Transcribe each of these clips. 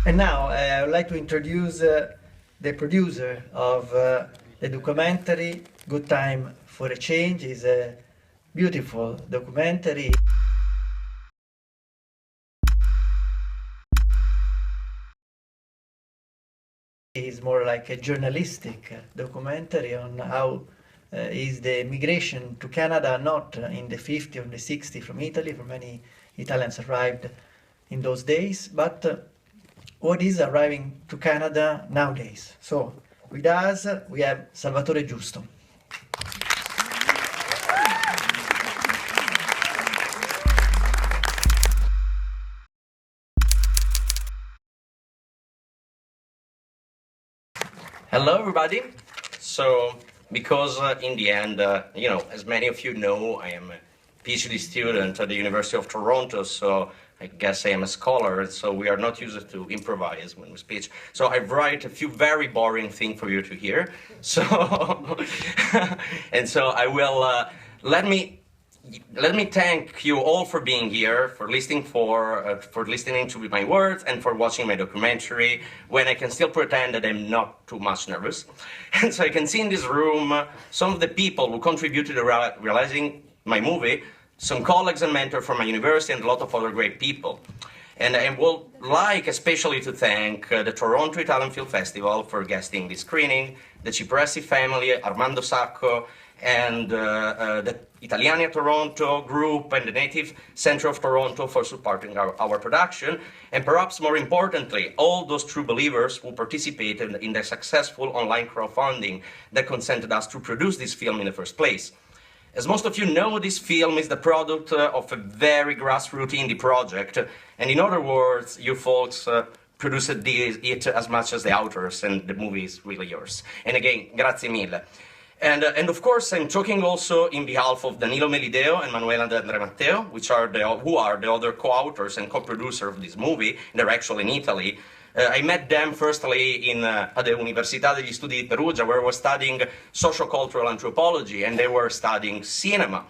And now I would like to introduce the producer of the documentary Good Time for a Change. It's a beautiful documentary. It's more like a journalistic documentary on how is the migration to Canada, not in the 50s or the 60s from Italy, for many Italians arrived in those days, but what is arriving to Canada nowadays. So with us we have Salvatore Giusto. Hello, everybody. So, because in the end, as many of you know, I am a PhD student at the University of Toronto, so I guess I am a scholar, so we are not used to improvise when we speak. So I write a few very boring things for you to hear. So, and so I will, let me thank you all for being here, for listening to my words, and for watching my documentary, when I can still pretend that I'm not too much nervous. And so I can see in this room some of the people who contributed to realizing my movie, some colleagues and mentors from my university, and a lot of other great people. And I would like especially to thank the Toronto Italian Film Festival for guesting this screening, the Cipressi family, Armando Sacco, and the Italiania Toronto group and the Native Center of Toronto for supporting our production, and perhaps more importantly, all those true believers who participated in the successful online crowdfunding that consented us to produce this film in the first place. As most of you know, this film is the product of a very grassroots indie project, and in other words, you folks produced it as much as the authors, and the movie is really yours. And again, grazie mille. And of course, I'm talking also in behalf of Danilo Melideo and Manuela De Andrea Matteo, who are the other co-authors and co-producers of this movie. They're actually in Italy. I met them firstly at the Università degli Studi di Perugia, where I was studying socio-cultural anthropology, and they were studying cinema.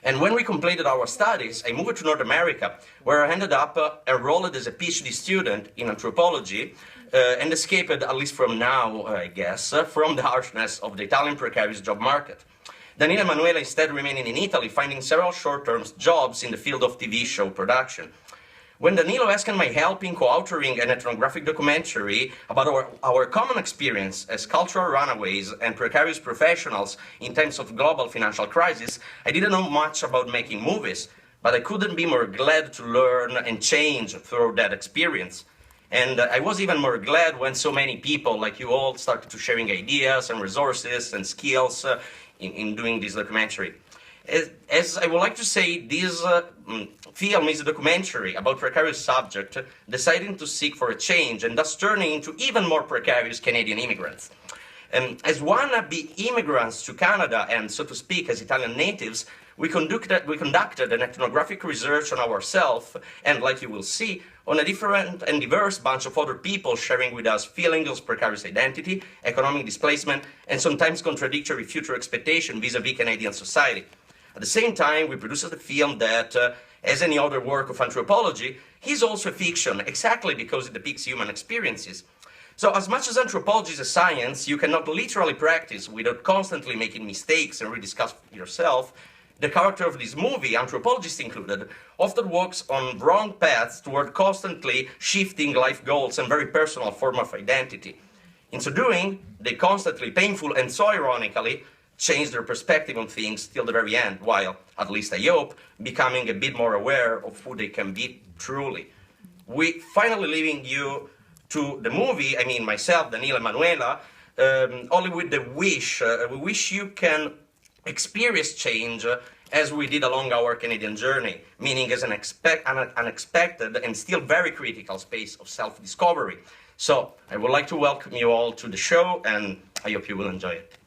And when we completed our studies, I moved to North America, where I ended up enrolled as a PhD student in anthropology, and escaped, at least from now, I guess, from the harshness of the Italian precarious job market. Danilo and Manuela instead remaining in Italy, finding several short-term jobs in the field of TV show production. When Danilo asked my help in co-authoring an ethnographic documentary about our common experience as cultural runaways and precarious professionals in times of global financial crisis, I didn't know much about making movies, but I couldn't be more glad to learn and change through that experience. And I was even more glad when so many people, like you all, started to sharing ideas and resources and skills in doing this documentary. As I would like to say, this film is a documentary about precarious subject deciding to seek for a change and thus turning into even more precarious Canadian immigrants. As wannabe immigrants to Canada and, so to speak, as Italian natives, we conducted an ethnographic research on ourselves and, like you will see, on a different and diverse bunch of other people sharing with us feelings of precarious identity, economic displacement, and sometimes contradictory future expectation vis-à-vis Canadian society. At the same time, we produced a film that, as any other work of anthropology, is also a fiction, exactly because it depicts human experiences. So as much as anthropology is a science you cannot literally practice without constantly making mistakes and rediscuss yourself, the character of this movie, anthropologists included, often walks on wrong paths toward constantly shifting life goals and very personal form of identity. In so doing, they constantly, painful and so ironically, change their perspective on things till the very end, while, at least I hope, becoming a bit more aware of who they can be truly. We finally leaving you to the movie, I mean myself, Danilo and Manuela, only with the wish, we wish you can experience change as we did along our Canadian journey, meaning as an unexpected and still very critical space of self-discovery. So I would like to welcome you all to the show, and I hope you will enjoy it.